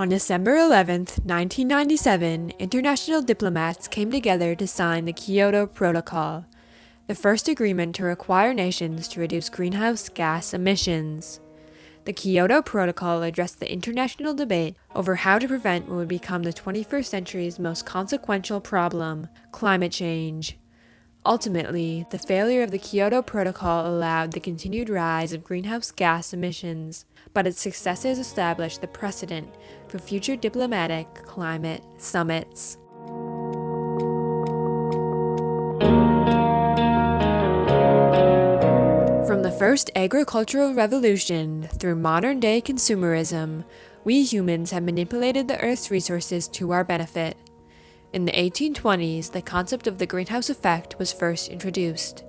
On December 11, 1997, international diplomats came together to sign the Kyoto Protocol, the first agreement to require nations to reduce greenhouse gas emissions. The Kyoto Protocol addressed the international debate over how to prevent what would become the 21st century's most consequential problem, climate change. Ultimately, the failure of the Kyoto Protocol allowed the continued rise of greenhouse gas emissions, but its successes established the precedent for future diplomatic climate summits. From the first agricultural revolution through modern-day consumerism, we humans have manipulated the Earth's resources to our benefit. In the 1820s, the concept of the greenhouse effect was first introduced.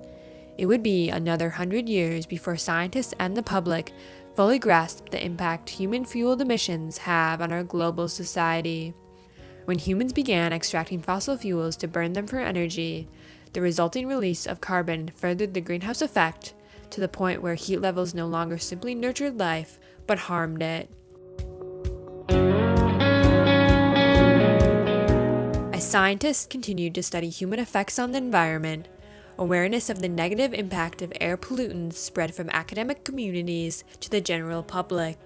It would be another 100 years before scientists and the public fully grasped the impact human-fueled emissions have on our global society. When humans began extracting fossil fuels to burn them for energy, the resulting release of carbon furthered the greenhouse effect to the point where heat levels no longer simply nurtured life, but harmed it. As scientists continued to study human effects on the environment, awareness of the negative impact of air pollutants spread from academic communities to the general public.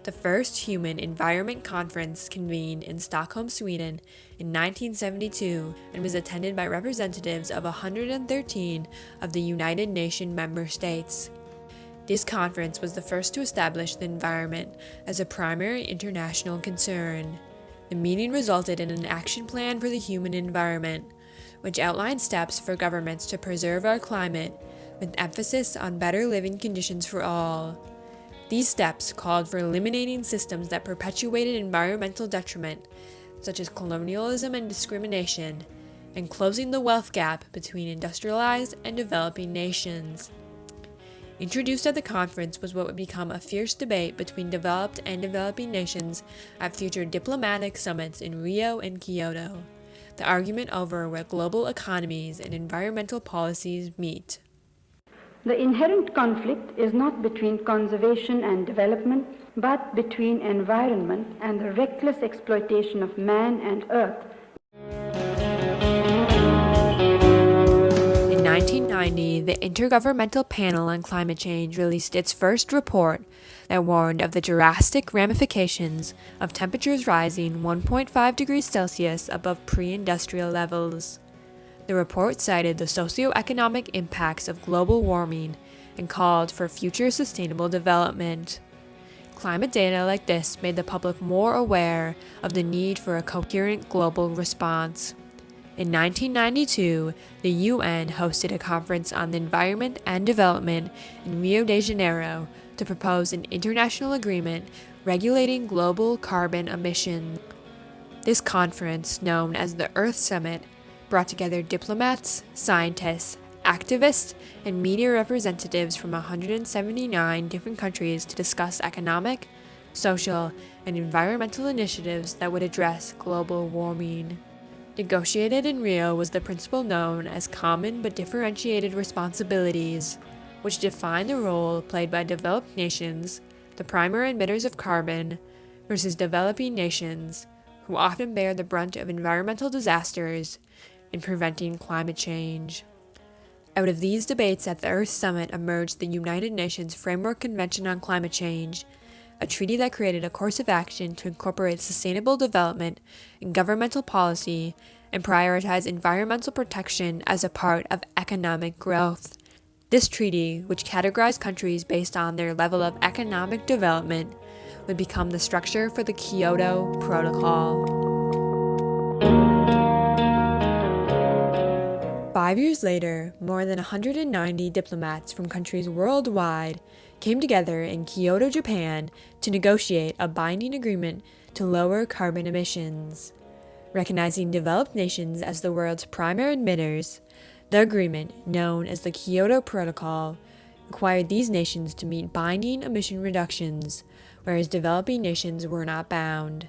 The first Human Environment Conference convened in Stockholm, Sweden in 1972 and was attended by representatives of 113 of the United Nations member states. This conference was the first to establish the environment as a primary international concern. The meeting resulted in an action plan for the human environment, which outlined steps for governments to preserve our climate, with emphasis on better living conditions for all. These steps called for eliminating systems that perpetuated environmental detriment, such as colonialism and discrimination, and closing the wealth gap between industrialized and developing nations. Introduced at the conference was what would become a fierce debate between developed and developing nations at future diplomatic summits in Rio and Kyoto, the argument over where global economies and environmental policies meet. The inherent conflict is not between conservation and development, but between environment and the reckless exploitation of man and earth. In 1990, the Intergovernmental Panel on Climate Change released its first report that warned of the drastic ramifications of temperatures rising 1.5 degrees Celsius above pre-industrial levels. The report cited the socioeconomic impacts of global warming and called for future sustainable development. Climate data like this made the public more aware of the need for a coherent global response. In 1992, the UN hosted a conference on the environment and development in Rio de Janeiro to propose an international agreement regulating global carbon emissions. This conference, known as the Earth Summit, brought together diplomats, scientists, activists, and media representatives from 179 different countries to discuss economic, social, and environmental initiatives that would address global warming. Negotiated in Rio was the principle known as Common but Differentiated Responsibilities, which defined the role played by developed nations, the primary emitters of carbon, versus developing nations, who often bear the brunt of environmental disasters in preventing climate change. Out of these debates at the Earth Summit emerged the United Nations Framework Convention on Climate Change, a treaty that created a course of action to incorporate sustainable development in governmental policy and prioritize environmental protection as a part of economic growth. This treaty, which categorized countries based on their level of economic development, would become the structure for the Kyoto Protocol. 5 years later, more than 190 diplomats from countries worldwide came together in Kyoto, Japan, to negotiate a binding agreement to lower carbon emissions. Recognizing developed nations as the world's primary emitters, the agreement, known as the Kyoto Protocol, required these nations to meet binding emission reductions, whereas developing nations were not bound.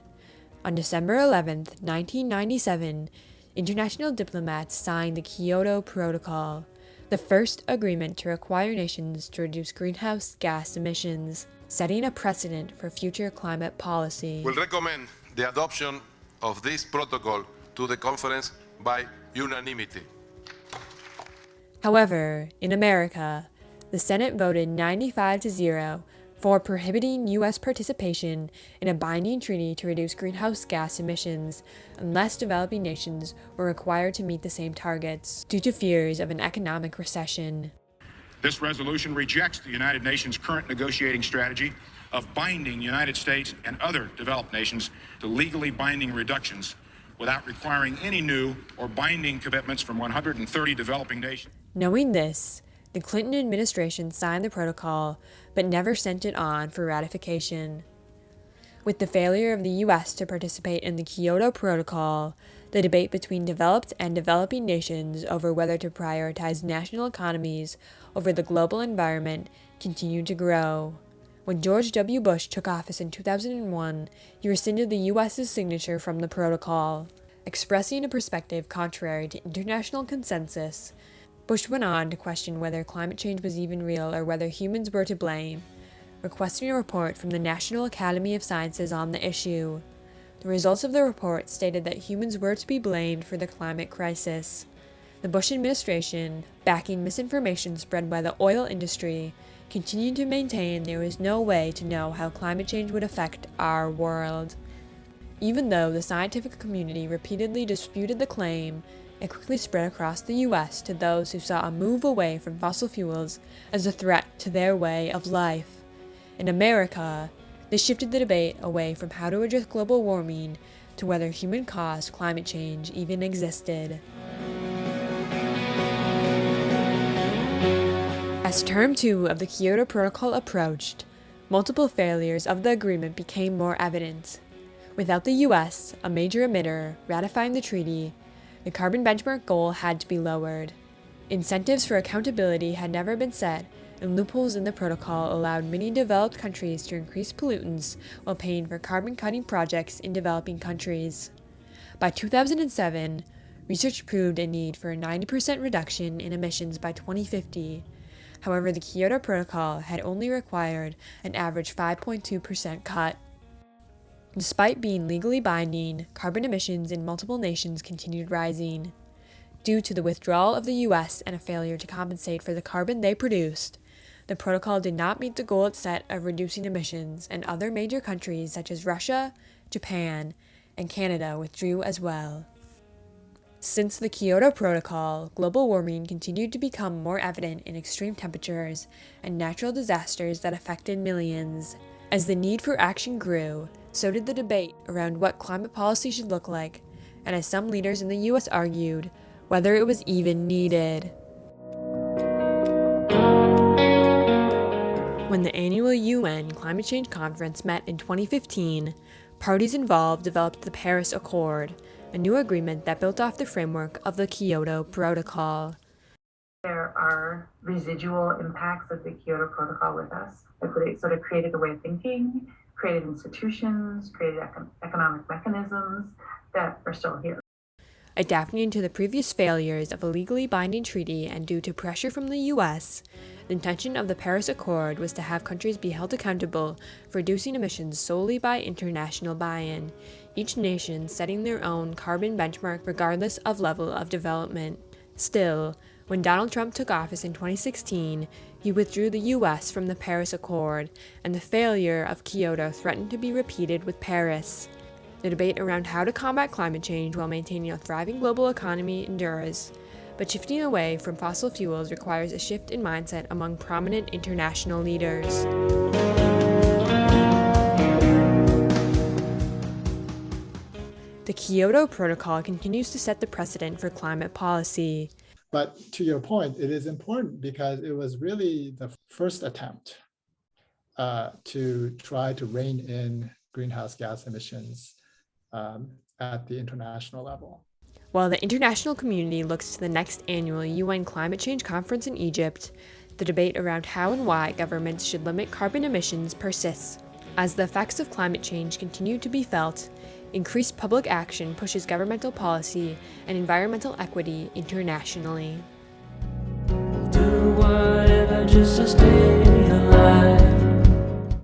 On December 11, 1997, international diplomats signed the Kyoto Protocol, the first agreement to require nations to reduce greenhouse gas emissions, setting a precedent for future climate policy. Will recommend the adoption of this protocol to the conference by unanimity. However, in America, the Senate voted 95-0 for prohibiting U.S. participation in a binding treaty to reduce greenhouse gas emissions unless developing nations were required to meet the same targets due to fears of an economic recession. This resolution rejects the United Nations' current negotiating strategy of binding the United States and other developed nations to legally binding reductions without requiring any new or binding commitments from 130 developing nations. Knowing this, the Clinton administration signed the protocol but never sent it on for ratification. With the failure of the U.S. to participate in the Kyoto Protocol, the debate between developed and developing nations over whether to prioritize national economies over the global environment continued to grow. When George W. Bush took office in 2001, he rescinded the U.S.'s signature from the protocol. Expressing a perspective contrary to international consensus, Bush went on to question whether climate change was even real or whether humans were to blame, requesting a report from the National Academy of Sciences on the issue. The results of the report stated that humans were to be blamed for the climate crisis. The Bush administration, backing misinformation spread by the oil industry, continued to maintain there was no way to know how climate change would affect our world. Even though the scientific community repeatedly disputed the claim, it quickly spread across the U.S. to those who saw a move away from fossil fuels as a threat to their way of life. In America, this shifted the debate away from how to address global warming to whether human-caused climate change even existed. As Term 2 of the Kyoto Protocol approached, multiple failures of the agreement became more evident. Without the U.S., a major emitter, ratifying the treaty, the carbon benchmark goal had to be lowered. Incentives for accountability had never been set, and loopholes in the protocol allowed many developed countries to increase pollutants while paying for carbon-cutting projects in developing countries. By 2007, research proved a need for a 90% reduction in emissions by 2050. However, the Kyoto Protocol had only required an average 5.2% cut. Despite being legally binding, carbon emissions in multiple nations continued rising. Due to the withdrawal of the U.S. and a failure to compensate for the carbon they produced, the protocol did not meet the goal it set of reducing emissions, and other major countries such as Russia, Japan, and Canada withdrew as well. Since the Kyoto Protocol, global warming continued to become more evident in extreme temperatures and natural disasters that affected millions. As the need for action grew, so did the debate around what climate policy should look like, and as some leaders in the U.S. argued, whether it was even needed. When the annual UN Climate Change Conference met in 2015, parties involved developed the Paris Accord, a new agreement that built off the framework of the Kyoto Protocol. There are residual impacts of the Kyoto Protocol with us. It sort of created a way of thinking, created institutions, created economic mechanisms that are still here. Adapting to the previous failures of a legally binding treaty and due to pressure from the U.S., the intention of the Paris Accord was to have countries be held accountable for reducing emissions solely by international buy-in, each nation setting their own carbon benchmark regardless of level of development. Still, when Donald Trump took office in 2016, he withdrew the U.S. from the Paris Accord, and the failure of Kyoto threatened to be repeated with Paris. The debate around how to combat climate change while maintaining a thriving global economy endures, but shifting away from fossil fuels requires a shift in mindset among prominent international leaders. The Kyoto Protocol continues to set the precedent for climate policy. But to your point, it is important because it was really the first attempt to try to rein in greenhouse gas emissions at the international level. While the international community looks to the next annual UN Climate Change Conference in Egypt, the debate around how and why governments should limit carbon emissions persists. As the effects of climate change continue to be felt, increased public action pushes governmental policy and environmental equity internationally. whatever just to stay alive.